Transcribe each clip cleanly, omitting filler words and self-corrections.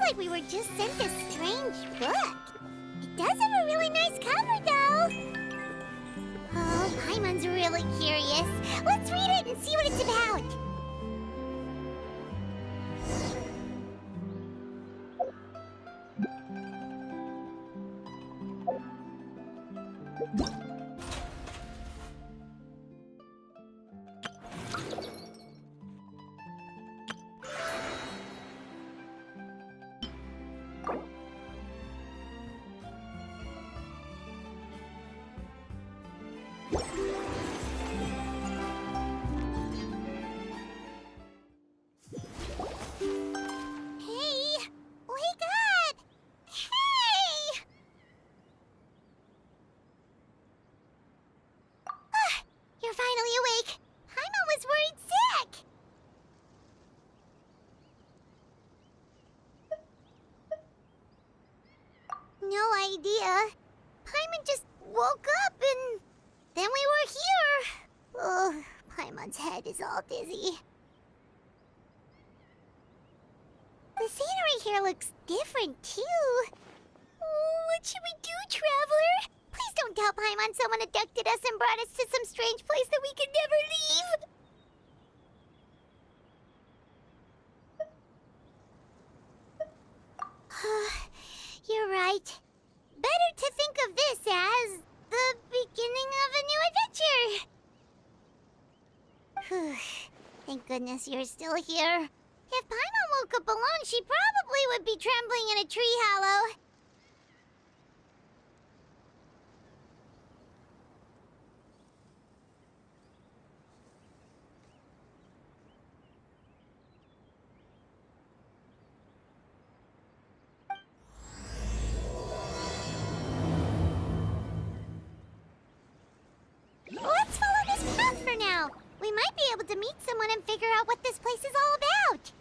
like we were just sent a strange book. It does have a really nice cover, though. Oh, Paimon's really curious. Let's read it and see what it's about. No idea. Paimon just woke up and then we were here. Oh, Paimon's head is all dizzy. The scenery here looks different, too. Oh, what should we do, Traveler? Please don't tell Paimon someone abducted us and brought us to some strange place that we could never leave. You're right. Better to think of this as the beginning of a new adventure. Thank goodness you're still here. If Paimon woke up alone, she probably would be trembling in a tree hollow. Let's follow this path for now. We might be able to meet someone and figure out what this place is all about.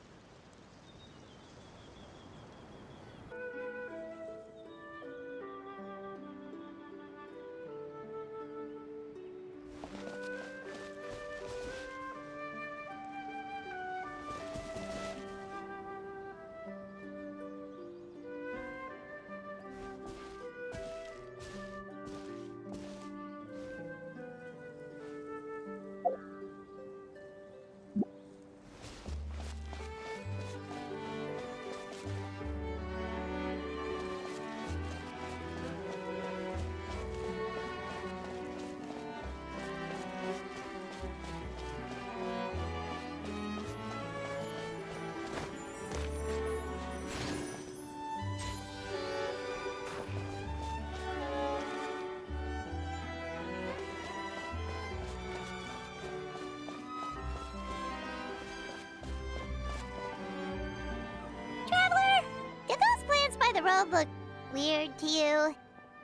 The road looked weird to you.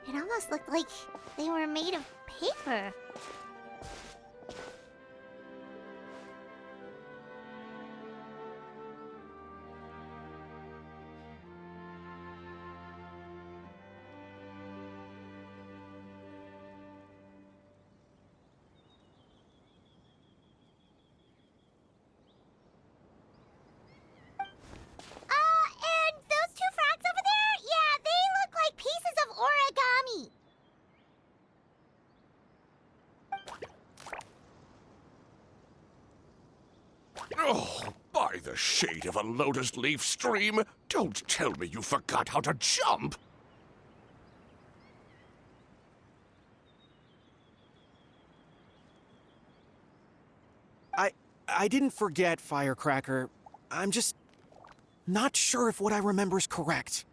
It almost looked like they were made of paper. Oh, by the shade of a lotus leaf stream, don't tell me you forgot how to jump! I didn't forget, Firecracker. I'm just not sure if what I remember is correct.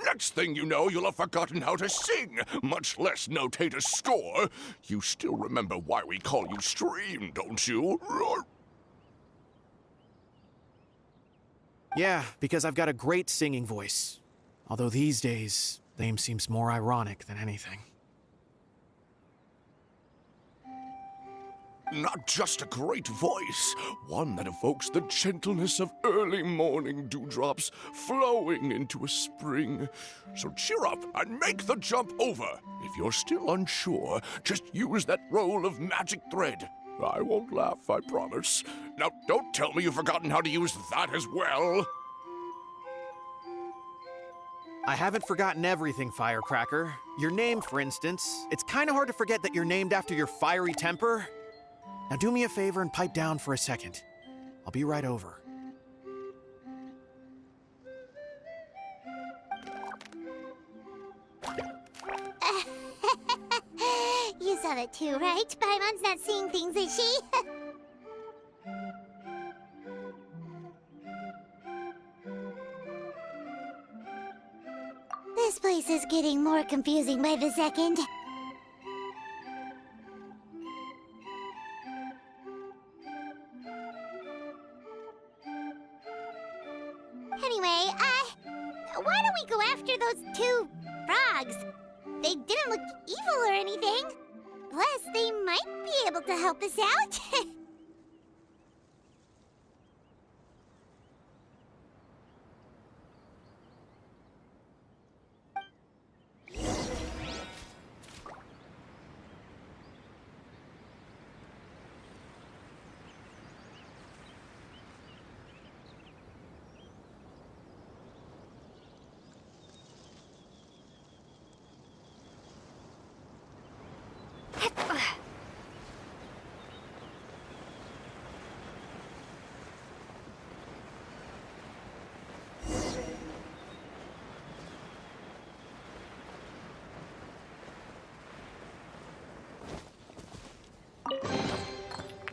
Next thing you know, you'll have forgotten how to sing, much less notate a score. You still remember why we call you Stream, don't you? Yeah, because I've got a great singing voice. Although these days, the name seems more ironic than anything. Not just a great voice, one that evokes the gentleness of early morning dewdrops flowing into a spring. So cheer up and make the jump over. If you're still unsure, just use that roll of magic thread. I won't laugh, I promise. Now, don't tell me you've forgotten how to use that as well. I haven't forgotten everything, Firecracker. Your name, for instance. It's kind of hard to forget that you're named after your fiery temper. Now do me a favor and pipe down for a second. I'll be right over. You saw that too, right? Paimon's not seeing things, is she? This place is getting more confusing by the second. Anyway, why don't we go after those two frogs? They didn't look evil or anything. Plus, they might be able to help us out.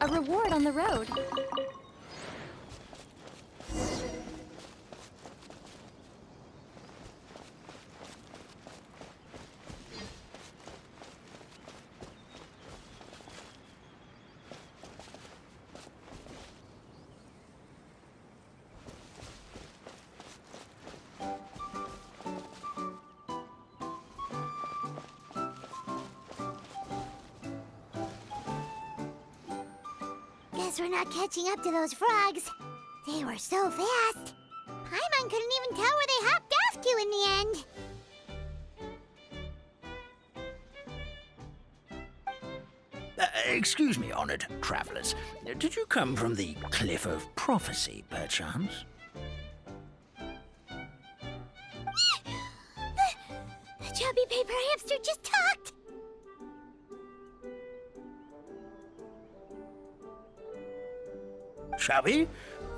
A reward on the road. Guess we're not catching up to those frogs. They were so fast. Paimon couldn't even tell where they hopped off to in the end. Excuse me, honored travelers. Did you come from the Cliff of Prophecy, perchance? The chubby paper hamster just talked. Chubby?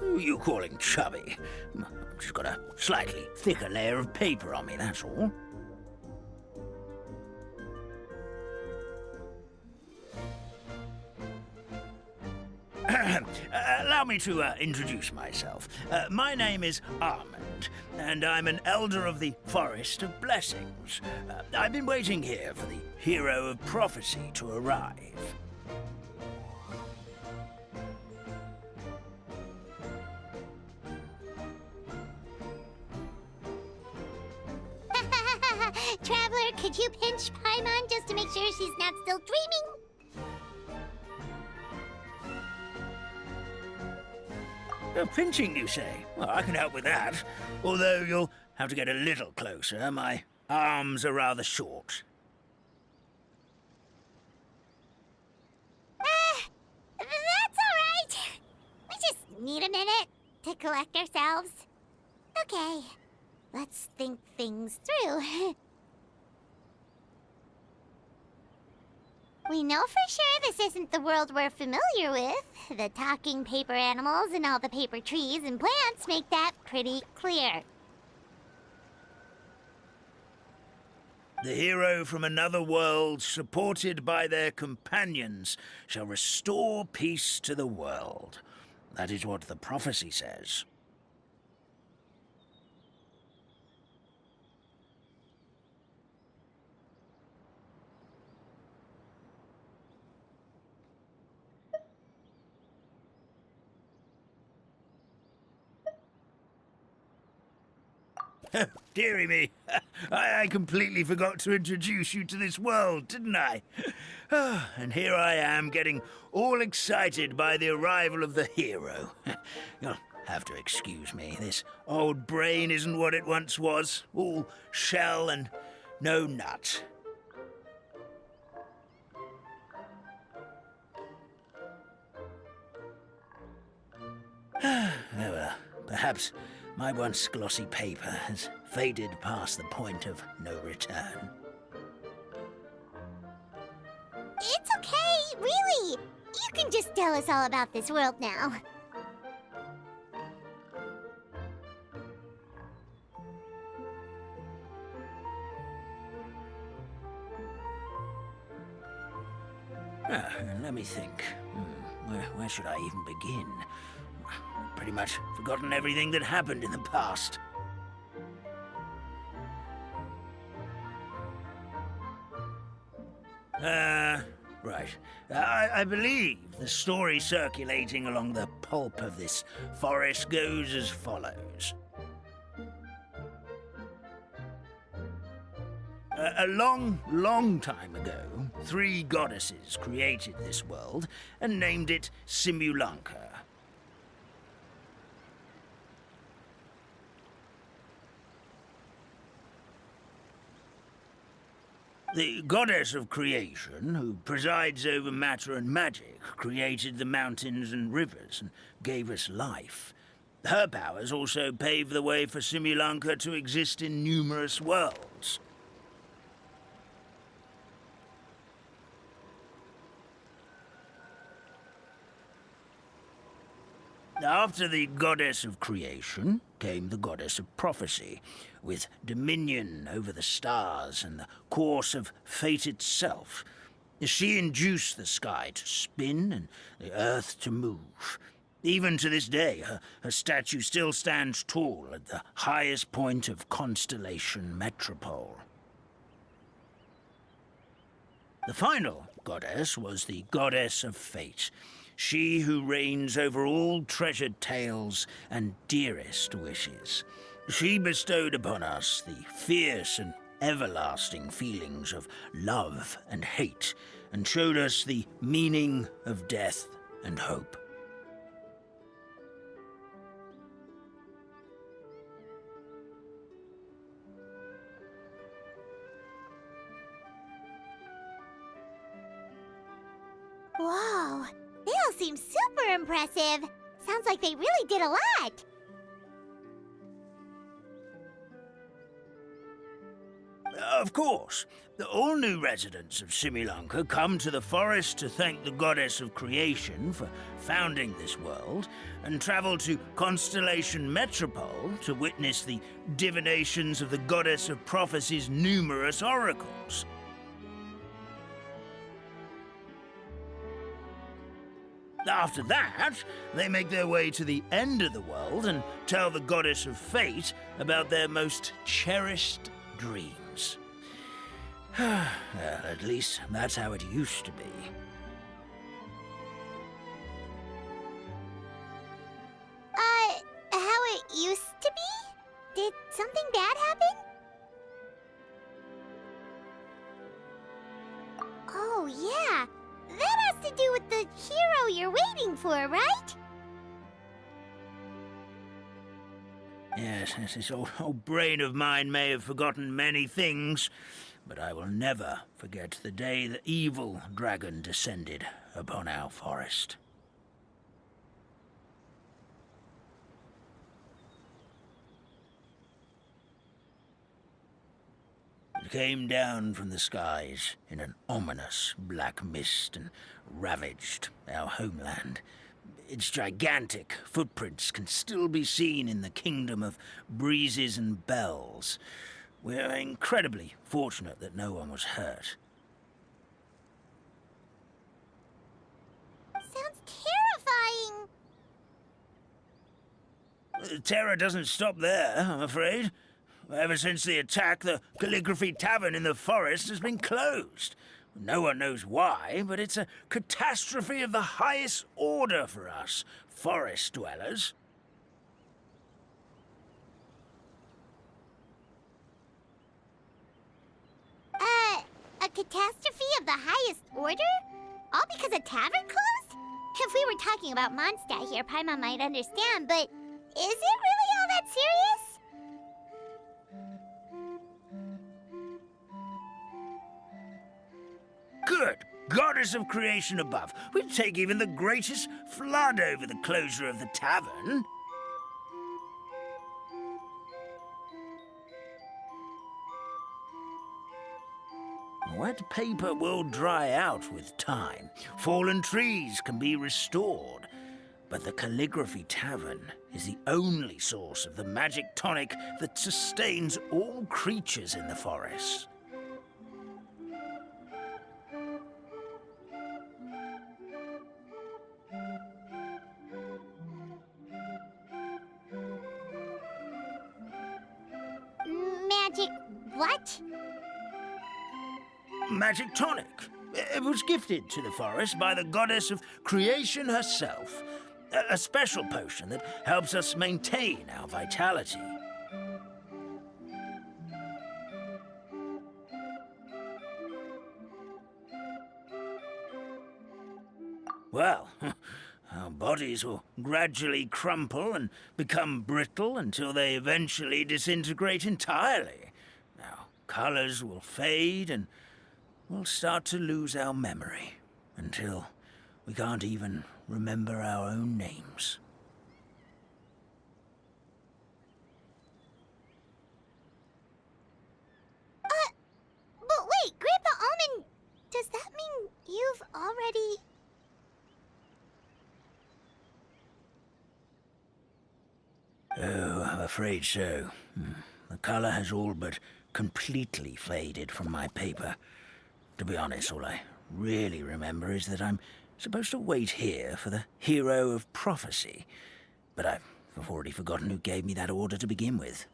Who are you calling chubby? I've just got a slightly thicker layer of paper on me, that's all. Allow me to introduce myself. My name is Armand, and I'm an elder of the Forest of Blessings. I've been waiting here for the hero of prophecy to arrive. Traveler, could you pinch Paimon just to make sure she's not still dreaming? Pinching, you say? Well, I can help with that. Although you'll have to get a little closer. My arms are rather short. That's all right. We just need a minute to collect ourselves. Okay, let's think things through. We know for sure this isn't the world we're familiar with. The talking paper animals and all the paper trees and plants make that pretty clear. The hero from another world, supported by their companions, shall restore peace to the world. That is what the prophecy says. Dearie me, I completely forgot to introduce you to this world, didn't I? And here I am, getting all excited by the arrival of the hero. You'll have to excuse me. This old brain isn't what it once was. All shell and no nut. Oh well, perhaps my once glossy paper has faded past the point of no return. It's okay, really. You can just tell us all about this world now. Let me think. Where should I even begin? Pretty much forgotten everything that happened in the past. Right. I believe the story circulating along the pulp of this forest goes as follows. A long, long time ago, 3 goddesses created this world and named it Simulanka. The goddess of creation, who presides over matter and magic, created the mountains and rivers and gave us life. Her powers also paved the way for Simulanka to exist in numerous worlds. After the goddess of creation came the goddess of prophecy, with dominion over the stars and the course of fate itself. She induced the sky to spin and the earth to move. Even to this day, her statue still stands tall at the highest point of Constellation Metropole. The final goddess was the goddess of fate, she who reigns over all treasured tales and dearest wishes. She bestowed upon us the fierce and everlasting feelings of love and hate, and showed us the meaning of death and hope. Whoa, they all seem super impressive. Sounds like they really did a lot. Of course, all new residents of Simulanka come to the forest to thank the goddess of creation for founding this world, and travel to Constellation Metropole to witness the divinations of the goddess of prophecy's numerous oracles. After that, they make their way to the end of the world and tell the goddess of fate about their most cherished dreams. Well, at least that's how it used to be. How it used to be? Did something bad happen? Oh, yeah. That has to do with the hero you're waiting for, right? Yes, this old brain of mine may have forgotten many things, but I will never forget the day the evil dragon descended upon our forest. It came down from the skies in an ominous black mist and ravaged our homeland. Its gigantic footprints can still be seen in the kingdom of breezes and bells. We're incredibly fortunate that no one was hurt. Sounds terrifying. Terror doesn't stop there, I'm afraid. Ever since the attack, the Calligraphy Tavern in the forest has been closed. No one knows why, but it's a catastrophe of the highest order for us, forest dwellers. A catastrophe of the highest order? All because a tavern closed? If we were talking about Mondstadt here, Paimon might understand, but is it really all that serious? goddess of creation above. We'd take even the greatest flood over the closure of the tavern. Wet paper will dry out with time. Fallen trees can be restored. But the Calligraphy Tavern is the only source of the magic tonic that sustains all creatures in the forest. Magic what? Magic tonic. It was gifted to the forest by the goddess of creation herself. A special potion that helps us maintain our vitality. Well, our bodies will gradually crumple and become brittle until they eventually disintegrate entirely. Our colors will fade and we'll start to lose our memory until we can't even remember our own names. But wait, Grandpa Almond, does that mean you've already... Oh, I'm afraid so. The color has all but completely faded from my paper. To be honest, all I really remember is that I'm supposed to wait here for the hero of prophecy. But I've already forgotten who gave me that order to begin with.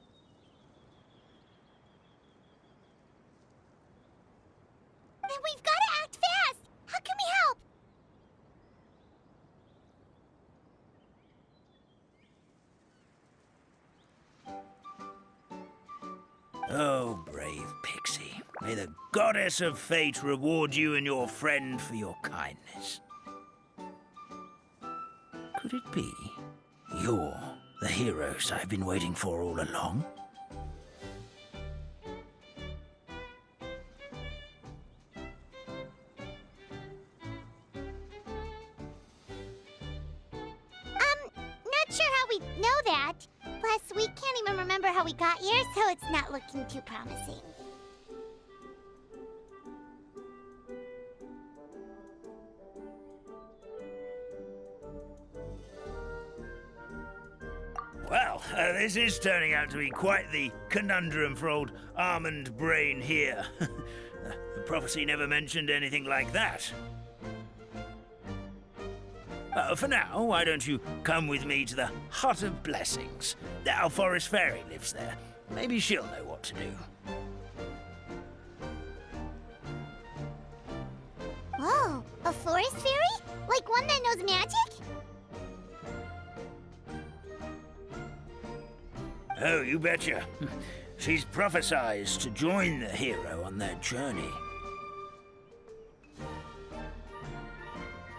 Then we've got to act fast! How can we help? Oh, brave Pixie. May the goddess of fate reward you and your friend for your kindness. Could it be you're the heroes I've been waiting for all along? Not sure how we know that. Plus, we can't even remember how we got here, so it's not looking too promising. Well, this is turning out to be quite the conundrum for old Almond Brain here. The prophecy never mentioned anything like that. For now, why don't you come with me to the Hut of Blessings? Our forest fairy lives there. Maybe she'll know what to do. Whoa, a forest fairy? Like one that knows magic? Oh, you betcha. She's prophesized to join the hero on their journey.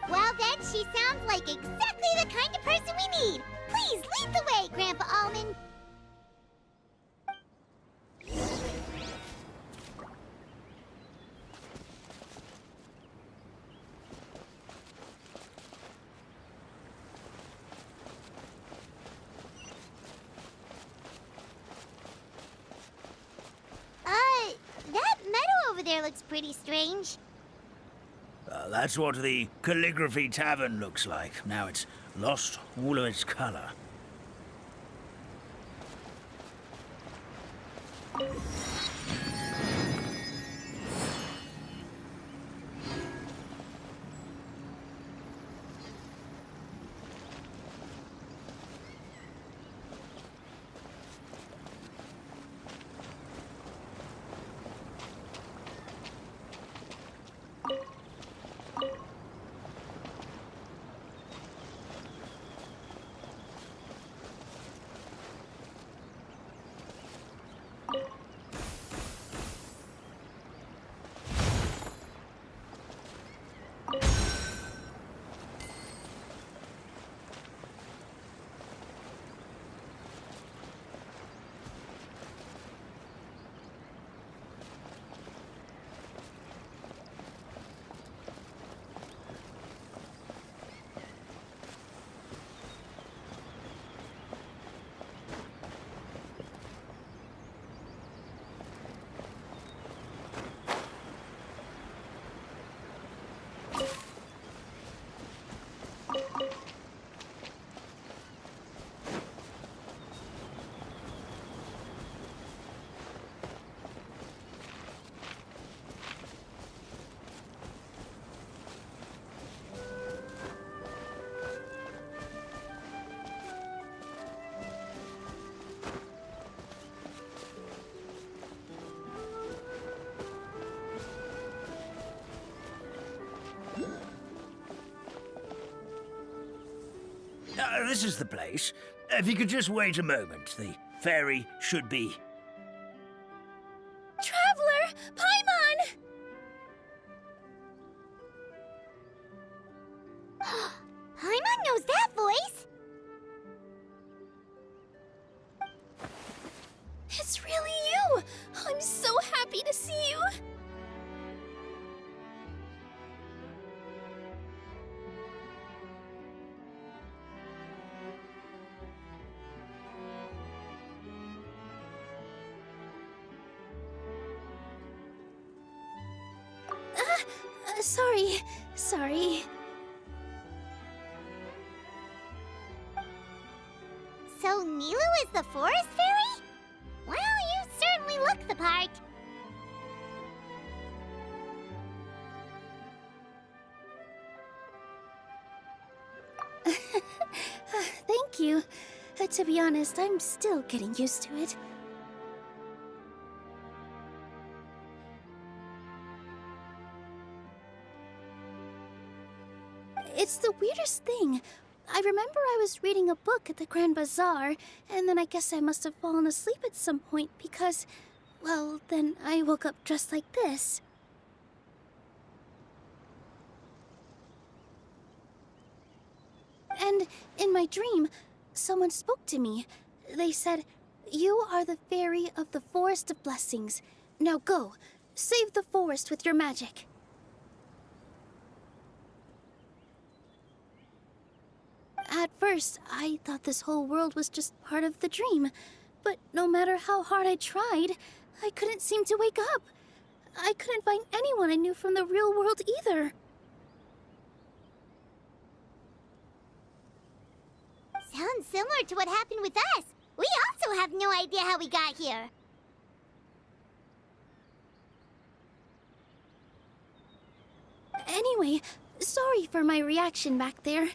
Well then, she sounds like exactly the kind of person we need. Please lead the way, Grandpa Almond. That meadow over there looks pretty strange. That's what the Calligraphy Tavern looks like. Now it's lost all of its color. This is the place. If you could just wait a moment, the fairy should be... Traveler! Paimon! Paimon knows that voice! It's really you! I'm so happy to see you! Sorry. So Nilu is the forest fairy? Well, you certainly look the part. Thank you. To be honest, I'm still getting used to it. It's the weirdest thing. I remember I was reading a book at the Grand Bazaar, and then I guess I must have fallen asleep at some point because, well, then I woke up just like this. And in my dream, someone spoke to me. They said, "You are the fairy of the Forest of Blessings. Now go, save the forest with your magic." At first, I thought this whole world was just part of the dream. But no matter how hard I tried, I couldn't seem to wake up. I couldn't find anyone I knew from the real world either. Sounds similar to what happened with us. We also have no idea how we got here. Anyway, sorry for my reaction back there.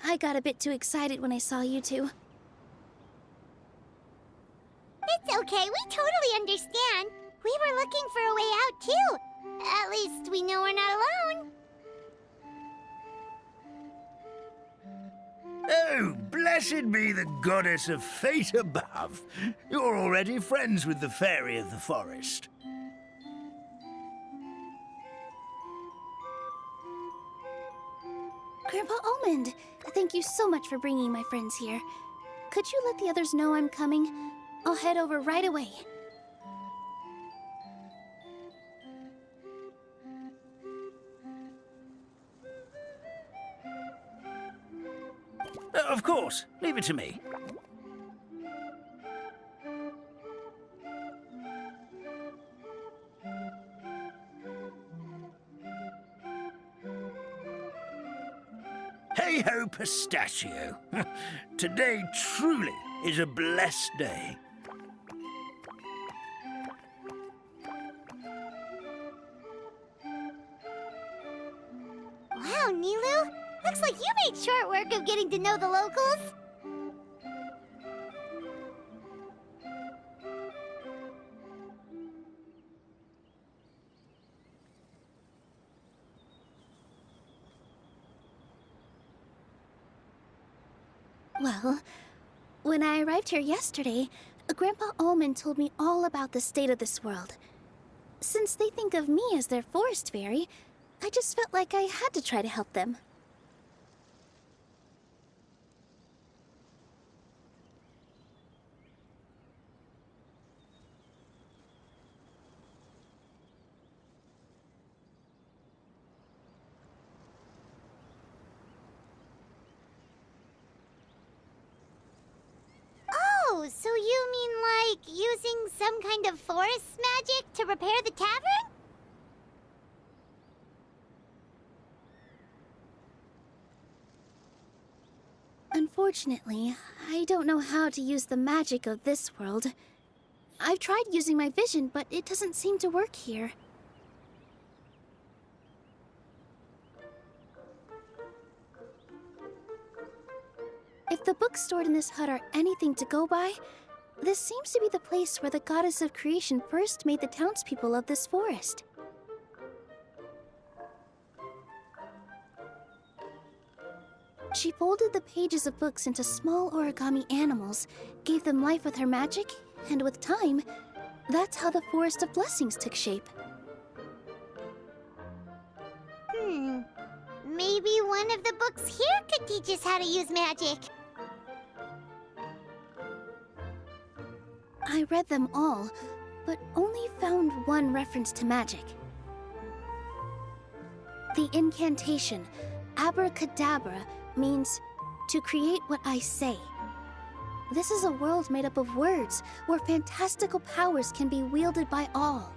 I got a bit too excited when I saw you two. It's okay, we totally understand. We were looking for a way out, too. At least we know we're not alone. Oh, blessed be the goddess of fate above. You're already friends with the fairy of the forest. Grandpa Almond, thank you so much for bringing my friends here. Could you let the others know I'm coming? I'll head over right away. Of course, leave it to me. Hey-ho, pistachio. Today truly is a blessed day. Wow, Nilu. Looks like you made short work of getting to know the locals. Well, when I arrived here yesterday, Grandpa Almond told me all about the state of this world. Since they think of me as their forest fairy, I just felt like I had to try to help them. Oh, so you mean like using some kind of forest magic to repair the tavern? Unfortunately, I don't know how to use the magic of this world. I've tried using my vision, but it doesn't seem to work here. If the books stored in this hut are anything to go by, this seems to be the place where the goddess of creation first made the townspeople of this forest. She folded the pages of books into small origami animals, gave them life with her magic, and with time, that's how the Forest of Blessings took shape. Maybe one of the books here could teach us how to use magic. I read them all, but only found one reference to magic. The incantation, abracadabra, means to create what I say. This is a world made up of words, where fantastical powers can be wielded by all.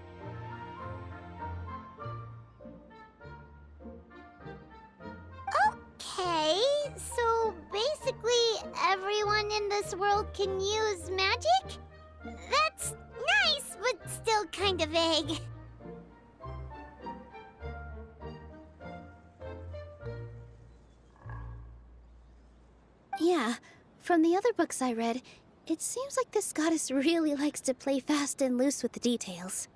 Okay, so basically everyone in this world can use magic? That's nice, but still kind of vague. Yeah, from the other books I read, it seems like this goddess really likes to play fast and loose with the details.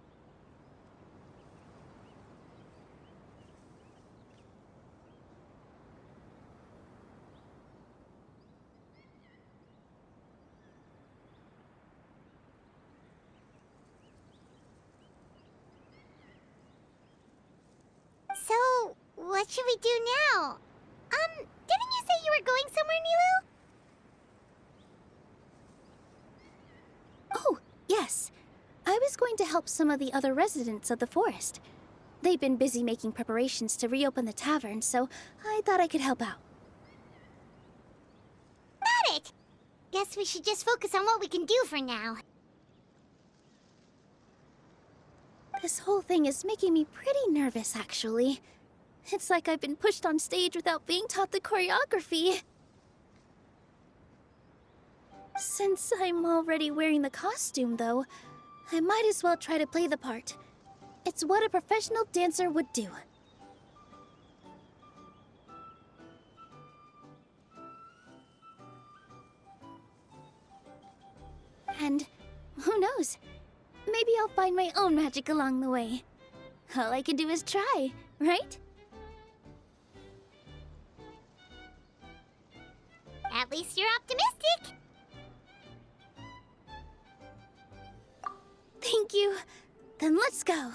So, what should we do now? Didn't you say you were going somewhere, Nilu? Oh, yes. I was going to help some of the other residents of the forest. They've been busy making preparations to reopen the tavern, so I thought I could help out. Got it! Guess we should just focus on what we can do for now. This whole thing is making me pretty nervous, actually. It's like I've been pushed on stage without being taught the choreography. Since I'm already wearing the costume, though, I might as well try to play the part. It's what a professional dancer would do. And who knows? Maybe I'll find my own magic along the way. All I can do is try, right? At least you're optimistic. Thank you. Then let's go.